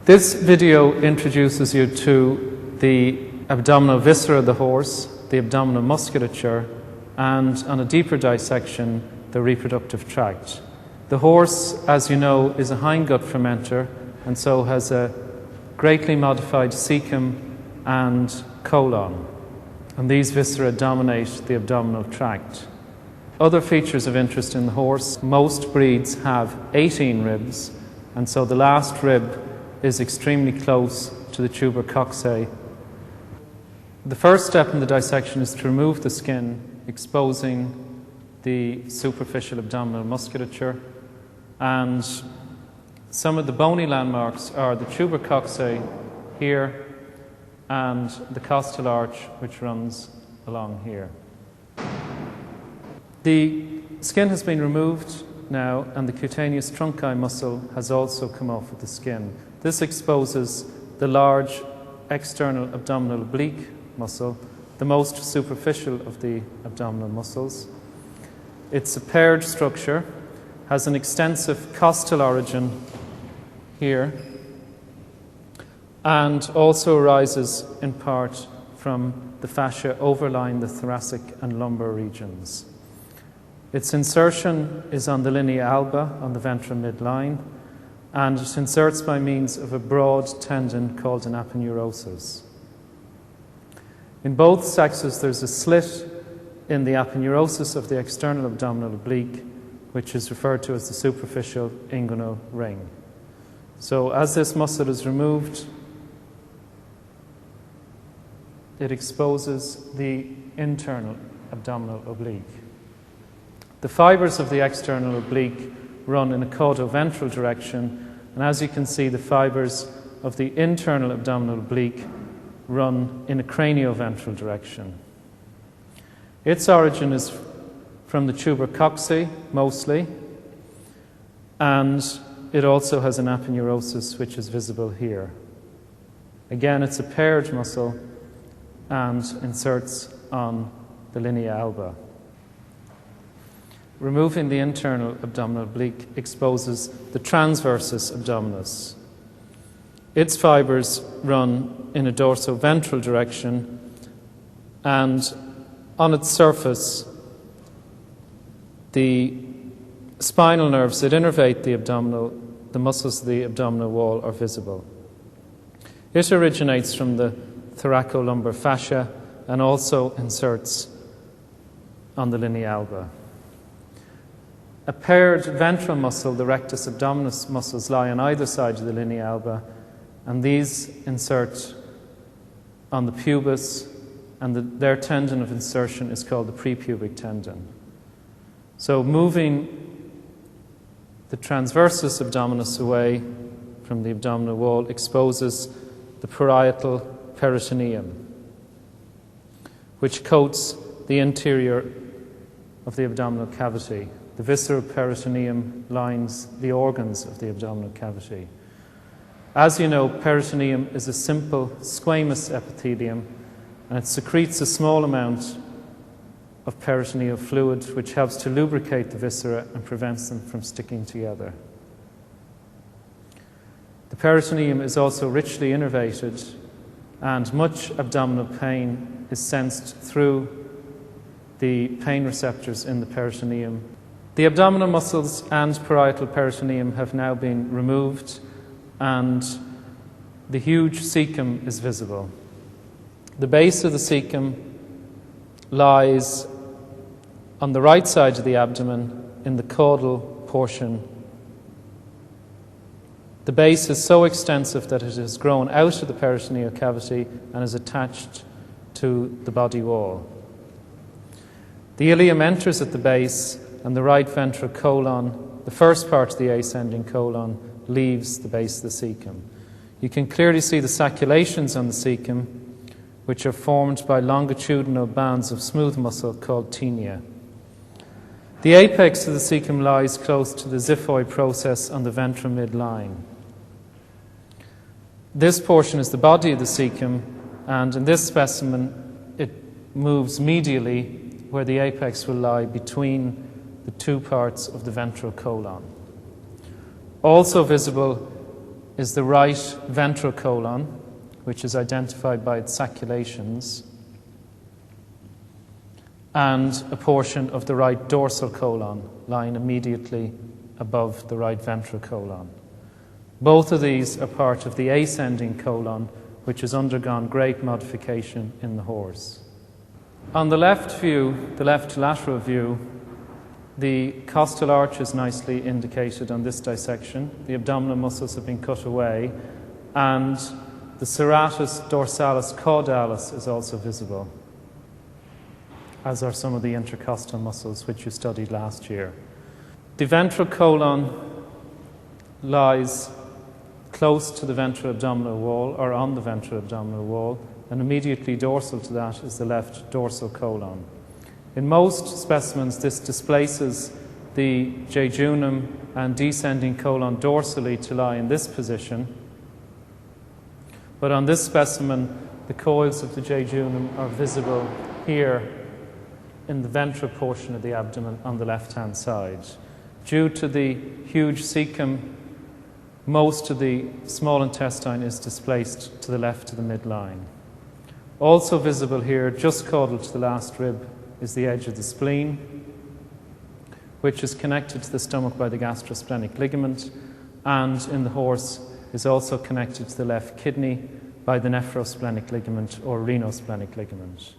This video introduces you to the abdominal viscera of the horse, the abdominal musculature, and on a deeper dissection, the reproductive tract. The horse, as you know, is a hindgut fermenter and so has a greatly modified cecum and colon, and these viscera dominate the abdominal tract. Other features of interest in the horse: most breeds have 18 ribs, and so the last rib is extremely close to the tuber coccyx. The first step in the dissection is to remove the skin, exposing the superficial abdominal musculature, and some of the bony landmarks are the tuber coccyx here and the costal arch, which runs along here. The skin has been removed now, and the cutaneous trunci muscle has also come off of the skin. This exposes the large external abdominal oblique muscle, the most superficial of the abdominal muscles. It's a paired structure, has an extensive costal origin here, and also arises in part from the fascia overlying the thoracic and lumbar regions. Its insertion is on the linea alba, on the ventral midline, and it inserts by means of a broad tendon called an aponeurosis. In both sexes, there's a slit in the aponeurosis of the external abdominal oblique, which is referred to as the superficial inguinal ring. So as this muscle is removed, it exposes the internal abdominal oblique. The fibers of the external oblique run in a caudoventral direction, and as you can see, the fibers of the internal abdominal oblique run in a cranioventral direction. Its origin is from the tuber coccyx mostly, and it also has an aponeurosis which is visible here. Again, it's a paired muscle and inserts on the linea alba. Removing the internal abdominal oblique exposes the transversus abdominis. Its fibers run in a dorsoventral direction, and on its surface, the spinal nerves that innervate the muscles of the abdominal wall are visible. It originates from the thoracolumbar fascia and also inserts on the linea alba. A paired ventral muscle, the rectus abdominis muscles, lie on either side of the linea alba, and these insert on the pubis, and their tendon of insertion is called the prepubic tendon. So moving the transversus abdominis away from the abdominal wall exposes the parietal peritoneum, which coats the interior of the abdominal cavity. The visceral peritoneum lines the organs of the abdominal cavity. As you know, peritoneum is a simple squamous epithelium, and it secretes a small amount of peritoneal fluid which helps to lubricate the viscera and prevents them from sticking together. The peritoneum is also richly innervated, and much abdominal pain is sensed through the pain receptors in the peritoneum. The abdominal muscles and parietal peritoneum have now been removed, and the huge cecum is visible. The base of the cecum lies on the right side of the abdomen in the caudal portion. The base is so extensive that it has grown out of the peritoneal cavity and is attached to the body wall. The ileum enters at the base, and the right ventral colon, the first part of the ascending colon, leaves the base of the cecum. You can clearly see the saculations on the cecum, which are formed by longitudinal bands of smooth muscle called taenia. The apex of the cecum lies close to the xiphoid process on the ventral midline. This portion is the body of the cecum, and in this specimen it moves medially, where the apex will lie between the two parts of the ventral colon. Also visible is the right ventral colon, which is identified by its sacculations, and a portion of the right dorsal colon lying immediately above the right ventral colon. Both of these are part of the ascending colon, which has undergone great modification in the horse. On the left view, the left lateral view, the costal arch is nicely indicated on this dissection. The abdominal muscles have been cut away, and the serratus dorsalis caudalis is also visible, as are some of the intercostal muscles which you studied last year. The ventral colon lies close to the ventral abdominal wall, or on the ventral abdominal wall, and immediately dorsal to that is the left dorsal colon. In most specimens, this displaces the jejunum and descending colon dorsally to lie in this position. But on this specimen, the coils of the jejunum are visible here in the ventral portion of the abdomen on the left-hand side. Due to the huge cecum, most of the small intestine is displaced to the left of the midline. Also visible here, just caudal to the last rib, is the edge of the spleen, which is connected to the stomach by the gastrosplenic ligament, and in the horse is also connected to the left kidney by the nephrosplenic ligament or renosplenic ligament.